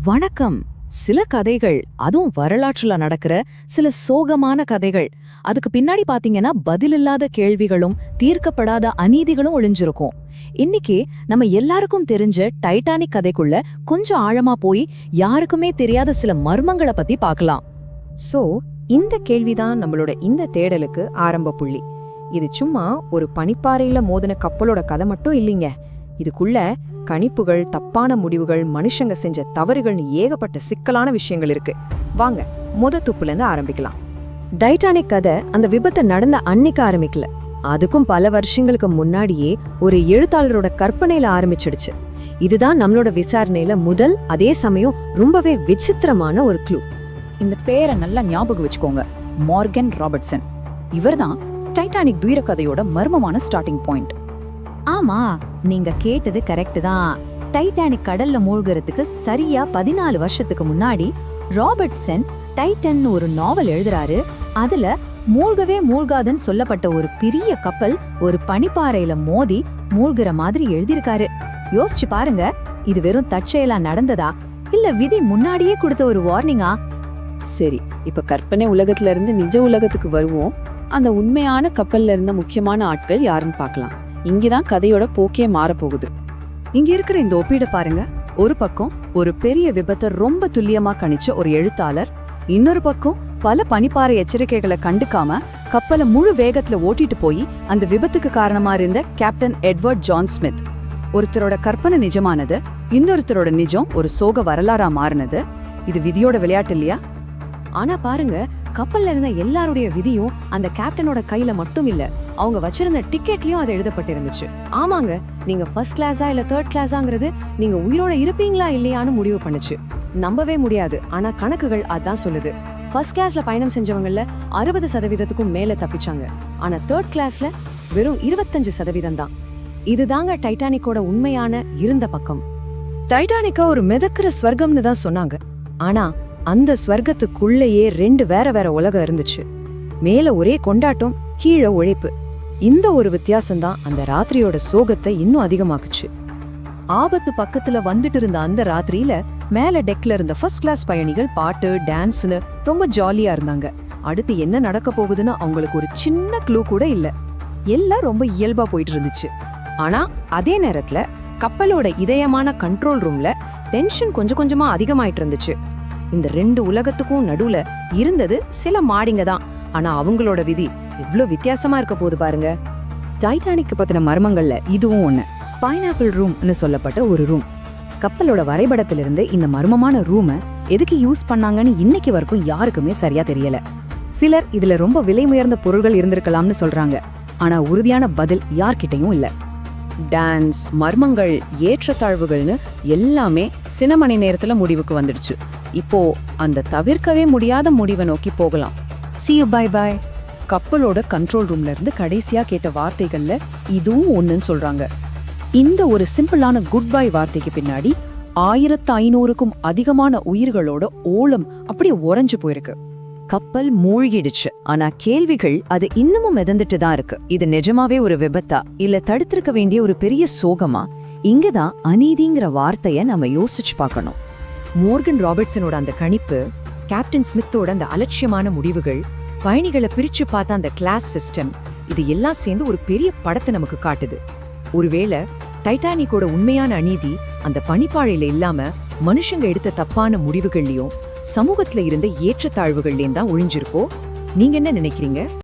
வணக்கம். சில கதைகள், அதுவும் வரலாற்றுல நடக்கிற சில சோகமான கதைகள், அதுக்கு பின்னாடி பாத்தீங்கன்னா பதிலில்லாத கேள்விகளும் தீர்க்கப்படாத அநீதிகளும் ஒளிஞ்சிருக்கும். இன்னைக்கு நம்ம எல்லாருக்கும் தெரிஞ்ச டைட்டானிக் கதைக்குள்ள கொஞ்சம் ஆழமா போய் யாருக்குமே தெரியாத சில மர்மங்களை பத்தி பார்க்கலாம். சோ இந்த கேள்விதான் நம்மளோட இந்த தேடலுக்கு ஆரம்ப புள்ளி. இது சும்மா ஒரு பனிப்பாறையில மோதின கப்பலோட கதை மட்டும் இல்லைங்க. இதுக்குள்ள கணிப்புகள், தப்பான முடிவுகள், மனுஷங்க செஞ்ச தவறுகள்னு ஏகப்பட்ட சிக்கலான விஷயங்கள் இருக்கு. வாங்க துப்புல இருந்து ஆரம்பிக்கலாம். டைட்டானிக் கதை அந்த விபத்து நடந்த அன்னைக்கு ஆரம்பிக்கல. அதுக்கும் பல வருஷங்களுக்கு முன்னாடியே ஒரு எழுத்தாளரோட கற்பனையில ஆரம்பிச்சிடுச்சு. இதுதான் நம்மளோட விசாரணையில முதல், அதே சமயம் ரொம்பவே விசித்திரமான ஒரு க்ளூ. இந்த பேரை நல்லா ஞாபகம் வச்சுக்கோங்க, மார்கன் ராபர்ட்சன். இவர்தான் டைட்டானிக் துயர கதையோட மர்மமான ஸ்டார்டிங் பாயிண்ட். ஆமா, நீங்க கேட்டது கரெக்ட் தான். டைட்டானிக் கடல்ல மூழ்கிறதுக்கு சரியா 14 வருஷத்துக்கு முன்னாடி ராபர்ட்சன் டைட்டன் ஒரு நாவல் எழுதுறாரு. அதுல மூழ்கவே மூழ்காதுன்னு சொல்லப்பட்ட ஒரு பெரிய கப்பல் ஒரு பனிப்பாறையில மோதி மூழ்கிற மாதிரி எழுதியிருக்காரு. யோசிச்சு பாருங்க, இது வெறும் தற்செயலா நடந்ததா இல்ல விதி முன்னாடியே கொடுத்த ஒரு வார்னிங்கா? சரி, இப்ப கற்பனை உலகத்துல இருந்து நிஜ உலகத்துக்கு வருவோம். அந்த உண்மையான கப்பல்ல இருந்த முக்கியமான ஆட்கள் யாருன்னு பார்க்கலாம். இங்கதான் கதையோட போக்கே மாறப்போகுது. இங்க இருக்கிற இந்த ஒப்பீட பாருங்க. ஒரு பக்கம் ஒரு பெரிய விபத்தை ரொம்ப துல்லியமா கணிச்ச ஒரு எழுத்தாளர், இன்னொரு பக்கம் பல பனிப்பாறை எச்சரிக்கைகளை கண்டுக்காம கப்பலை முழு வேகத்துல ஓட்டிட்டு போய் அந்த விபத்துக்கு காரணமா இருந்த கேப்டன் எட்வர்ட் ஜான் ஸ்மித். ஒருத்தரோட கற்பனை நிஜமானது, இன்னொருத்தரோட நிஜம் ஒரு சோக வரலாறா மாறினது. இது விதியோட விளையாட்டு இல்லையா? ஆனா பாருங்க, கப்பல்ல இருந்த எல்லாருடைய விதியும் அந்த கேப்டனோட கையில மட்டும் இல்ல, அவங்க வச்சிருந்த டிக்கெட்லயும் அது எழுதப்பட்டிருந்துச்சு. ஆமாங்க, நீங்க ஃபர்ஸ்ட் கிளாஸா இல்ல தேர்ட் கிளாஸாங்கிறது நீங்க உயிரோட இருப்பீங்களா இல்லையான்னு முடிவு பண்ணுச்சு. நம்பவே முடியாது, ஆனா கணக்குகள் அதான் சொல்லுது. ஃபர்ஸ்ட் கிளாஸ்ல பயணம் செஞ்சவங்கல 60% மேல தப்பிச்சாங்க. ஆனா தேர்ட் கிளாஸ்ல வெறும் 25% தான். இதுதாங்க டைட்டானிக்கோட உண்மையான இருந்த பக்கம். டைட்டானிக்கா ஒரு மிதக்கிற ஸ்வர்க்கம்னு தான் சொன்னாங்க. ஆனா அந்த ஸ்வர்க்கத்துக்குள்ளேயே 2 வேற வேற உலகம் இருந்துச்சு. மேல ஒரே கொண்டாட்டம், கீழே உழைப்பு. இந்த ஒரு வித்தியாசம்தான் அந்த ராத்திரியோட சோகத்தை இன்னும் அதிகமாக்குச்சு. ஆபத்து பக்கத்துல வந்துட்டு இருந்த அந்த ராத்திரியில மேல டெக்ல இருந்த ஃபர்ஸ்ட் கிளாஸ் பயணிகள் பாட்டு, டான்ஸ்னு ரொம்ப ஜாலியா இருந்தாங்க. அடுத்து என்ன நடக்க போகுதுன்னு அவங்களுக்கு ஒரு சின்ன க்ளூ கூட இல்ல. எல்லாம் ரொம்ப இயல்பா போயிட்டு இருந்துச்சு. ஆனா அதே நேரத்துல கப்பலோட இதயமான கண்ட்ரோல் ரூம்ல டென்ஷன் கொஞ்சம் கொஞ்சமா அதிகமாயிட்டு இருந்துச்சு. இந்த 2 உலகத்துக்கும் நடுவுல இருந்தது சில மாடிங்க தான். ஆனா அவங்களோட விதி எவ்வளவு வித்தியாசமா இருக்க போது பாருங்க. டைட்டானிக் பத்தின மர்மங்கள்ல இதுவும் ஒண்ணு. பைனாப்பிள் ரூம்னு சொல்லப்பட்ட ஒரு ரூம். கப்பலோட வரைபடத்திலிருந்து இந்த மர்மமான ரூமை எதுக்கு யூஸ் பண்ணாங்கன்னு இன்னைக்கு வரைக்கும் யாருக்குமே சரியா தெரியல. சிலர் இதுல ரொம்ப விலை உயர்ந்த பொருள்கள் இருந்திருக்கலாம்னு சொல்றாங்க. ஆனா உறுதியான பதில் யார்கிட்டையும் இல்ல. டான்ஸ், மர்மங்கள், ஏற்றத்தாழ்வுகள்னு எல்லாமே சில மணி நேரத்துல முடிவுக்கு வந்துடுச்சு. இப்போ அந்த தவிர்க்கவே முடியாத முடிவை நோக்கி போகலாம். See you, bye bye. கப்பலோட கண்ட்ரோல் ரூம்ல இருந்து கடைசியா கேட்ட வார்த்தைகள்ல இதுவும் ஒண்ணுன்னு சொல்றாங்க. இந்த ஒரு சிம்பிளான குட் பை வார்த்தைக்கு பின்னாடி 1500க்கும் அதிகமான உயிர்களோட ஓலம் அப்படியே உறைஞ்சு போயிருக்கு. கப்பல் மூழ்கிடுச்சு. ஆனா கேள்விகள் அது இன்னமும் மிதந்துட்டு தான் இருக்கு. இது நிஜமாவே ஒரு விபத்தா இல்ல தடுத்திருக்க வேண்டிய ஒரு பெரிய சோகமா? இங்கதான் அநீதிங்கிற வார்த்தைய நம்ம யோசிச்சு பார்க்கணும். மோர்கன் ராபர்ட்சனோட அந்த கணிப்பு, கேப்டன் ஸ்மித்தோட அந்த அலட்சியமான முடிவுகள், பயணிகளை பிரிச்சு பார்த்த அந்த கிளாஸ் சிஸ்டம், இது எல்லாம் சேர்ந்து ஒரு பெரிய படத்தை நமக்கு காட்டுது. ஒருவேளை டைட்டானிக்கோட உண்மையான அநீதி அந்த பனிப்பாறையில இல்லாம மனுஷங்க எடுத்த தப்பான முடிவுகள்லயும் சமூகத்துல இருந்த ஏற்றத்தாழ்வுகள்லேயும் தான் ஒழிஞ்சிருக்கோ? நீங்க என்ன நினைக்கிறீங்க?